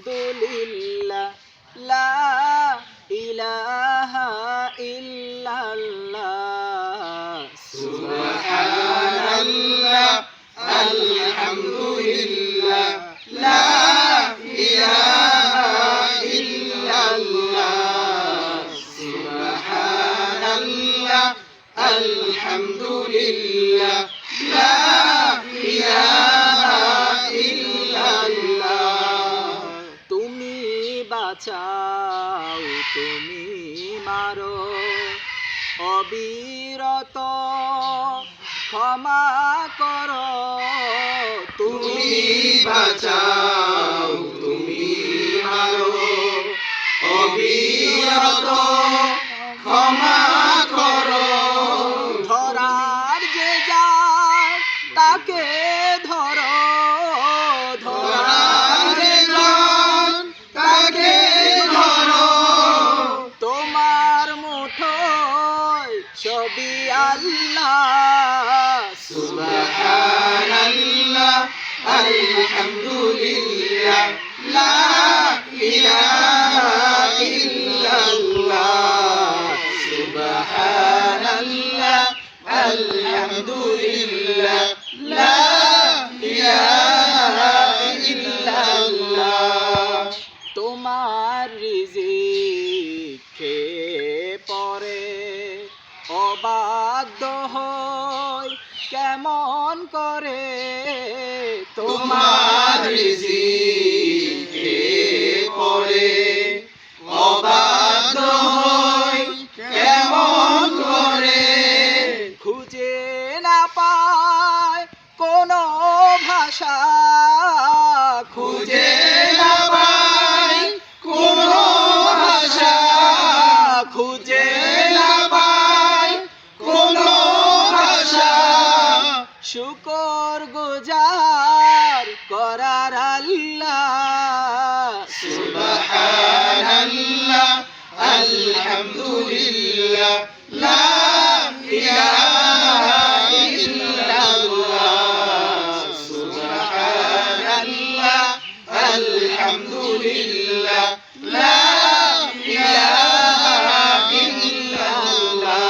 আলহামদুলিল্লাহ লা ইলাহা ইল্লাল্লাহ সুবহানাল্লাহ আলহামদুলিল্লাহ লা ইলাহা ইল্লাল্লাহ সুবহানাল্লাহ আলহামদুলিল্লাহ লা ইলাহা ইল্লাল্লাহ তুমি বাঁচাও তুমি মারো অবিরত ক্ষমা করো তুমি বাঁচাও তুমি মারো অবিরত ক্ষমা করো ধরার যে যায় তাকে ধরো ধরার যে যায় তাকে ধরো তোমার মুঠোয় সবই আল্লাহ সুবহানাল্লাহ আলহামদুলিল্লাহ লা ইলাহা ইল্লাল্লাহ সুবহানাল্লাহ আলহামদুলিল্লাহ লা ইলাহা ইল্লাল্লাহ তোমার রিজিক খেয়ে পরে অবাধ্য হই কেমন করে তোমার রিজিকে পড়ে অবাধ্য হই কেমন করে খুঁজে না পায় কোনো ভাষা খুঁজে না পাই কোনো ভাষা খুঁজে না পাই কোনো ভাষা শুকর গুজার করার আল্লাহ সুবহানাল্লাহ আলহামদুলিল্লাহ লা ইলাহা ইল্লাল্লাহ সুবহানাল্লাহ আলহামদুলিল্লাহ লা ইলাহা ইল্লাল্লাহ